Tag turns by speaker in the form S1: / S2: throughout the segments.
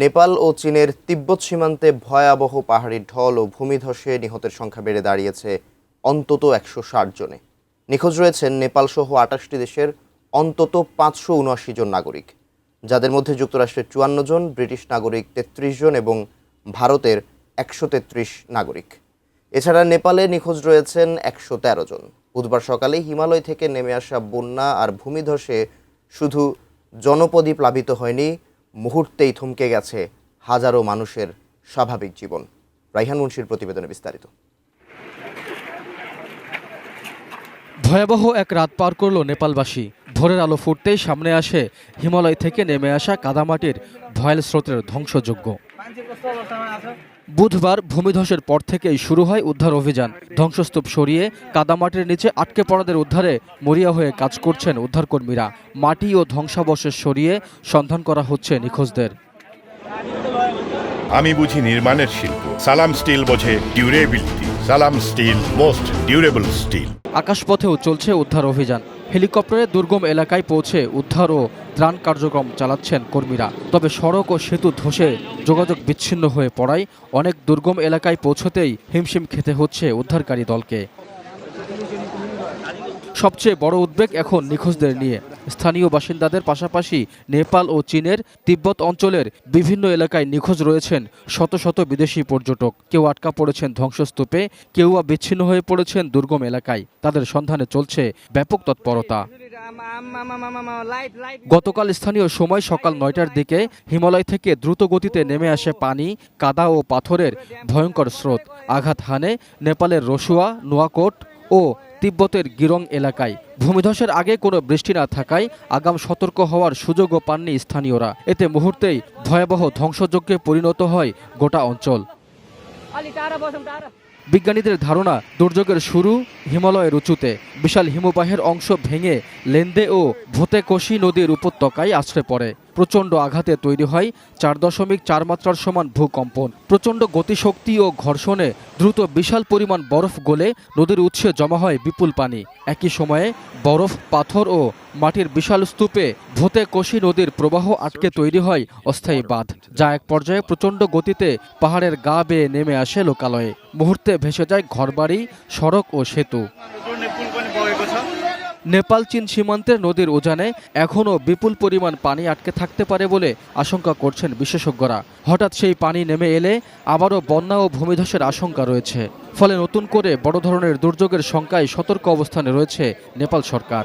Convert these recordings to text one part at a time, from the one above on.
S1: নেপাল ও চীনের তিব্বত সীমান্তে ভয়াবহ পাহাড়ি ঢল ও ভূমিধসে নিহতের সংখ্যা বেড়ে দাঁড়িয়েছে অন্তত ১৬০ জনে। নিখোঁজ রয়েছেন নেপাল সহ ২৮টি দেশের অন্তত ৫৭৯ জন নাগরিক, যাদের মধ্যে যুক্তরাষ্ট্রের ৫৪ জন, ব্রিটিশ নাগরিক ৩৩ জন এবং ভারতের ১৩৩ নাগরিক। এছাড়া নেপালে নিখোঁজ রয়েছেন ১১৩ জন। বুধবার সকালে হিমালয় থেকে নেমে আসা বন্যা আর ভূমিধসে শুধু জনপদই প্লাবিত হয়নি, মুহূর্তেই থমকে গেছে হাজারো মানুষের স্বাভাবিক জীবন। রাইহান মুন্সির প্রতিবেদনে বিস্তারিত।
S2: ভয়াবহ এক রাত পার করল নেপালবাসী। ভোরের আলো ফুটতেই সামনে আসে হিমালয় থেকে নেমে আসা কাদামাটির ভয়াল স্রোতের ধ্বংসযজ্ঞ। বুধবার ভূমিধসের পর থেকেই শুরু হয় উদ্ধার অভিযান। ধ্বংসস্তূপ সরিয়ে কাদামাটির নিচে আটকে পড়াদের উদ্ধারে মরিয়া হয়ে কাজ করছেন উদ্ধারকর্মীরা। মাটি ও ধ্বংসাবশেষ সরিয়ে সন্ধান করা হচ্ছে নিখোঁজদের।
S3: আমি বুঝি নির্মাণের শিল্প, সালাম স্টিল বোঝে ডিউরেবিলিটি। সালাম স্টিল, মোস্ট ডিউরেবল স্টিল।
S2: আকাশপথেও চলছে উদ্ধার অভিযান। হেলিকপ্টারে দুর্গম এলাকায় পৌঁছে উদ্ধার ও ত্রাণ কার্যক্রম চালাচ্ছেন কর্মীরা। তবে সড়ক ও সেতু ধসে যোগাযোগ বিচ্ছিন্ন হয়ে পড়ায় অনেক দুর্গম এলাকায় পৌঁছতেই হিমশিম খেতে হচ্ছে উদ্ধারকারী দলকে। সবচেয়ে বড় উদ্বেগ এখন নিখোঁজদের নিয়ে। স্থানীয় বাসিন্দাদের পাশাপাশি নেপাল ও চীনের তিব্বত অঞ্চলের বিভিন্ন এলাকায় নিখোঁজ রয়েছেন শত শত বিদেশি পর্যটক। কেউ আটকা পড়েছেন ধ্বংসস্তূপে, কেউ বিচ্ছিন্ন হয়ে পড়েছেন দুর্গম এলাকায়। তাদের সন্ধানে চলছে ব্যাপক তৎপরতা। গতকাল স্থানীয় সময় সকাল ৯টার দিকে হিমালয় থেকে দ্রুত গতিতে নেমে আসে পানি, কাদা ও পাথরের ভয়ঙ্কর স্রোত। আঘাত হানে নেপালের রসুয়া, নোয়াকোট ও তিব্বতের গিরং এলাকায়। ভূমিধসের আগে কোনো বৃষ্টি না থাকায় আগাম সতর্ক হওয়ার সুযোগও পাননি স্থানীয়রা। এতে মুহূর্তেই ভয়াবহ ধ্বংসযজ্ঞে পরিণত হয় গোটা অঞ্চল। বিজ্ঞানীদের ধারণা, দুর্যোগের শুরু হিমালয়ের উঁচুতে। বিশাল হিমবাহের অংশ ভেঙে লেন্দে ও ভূতেকোশি নদীর উপত্যকায় আছড়ে পড়ে। প্রচণ্ড আঘাতে তৈরি হয় ৪.৪ মাত্রার সমান ভূকম্পন। প্রচণ্ড গতিশক্তি ও ঘর্ষণে দ্রুত বিশাল পরিমাণ বরফ গলে নদীর উৎসে জমা হয় বিপুল পানি। একই সময়ে বরফ, পাথর ও মাটির বিশাল স্তূপে ভূতেকোশি নদীর প্রবাহ আটকে তৈরি হয় অস্থায়ী বাঁধ, যা এক পর্যায়ে প্রচণ্ড গতিতে পাহাড়ের গা বেয়ে নেমে আসে লোকালয়ে। মুহূর্তে ভেসে যায় ঘরবাড়ি, সড়ক ও সেতু। নেপাল চীন সীমান্তের নদীর উজানে এখনও বিপুল পরিমাণ পানি আটকে থাকতে পারে বলে আশঙ্কা করছেন বিশেষজ্ঞরা। হঠাৎ সেই পানি নেমে এলে আবারও বন্যা ও ভূমিধসের আশঙ্কা রয়েছে। ফলে নতুন করে বড় ধরনের দুর্যোগের শঙ্কায় সতর্ক অবস্থানে রয়েছে নেপাল সরকার।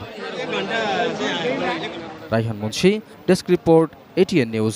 S2: Raihan Munshi, desk report, ATN news.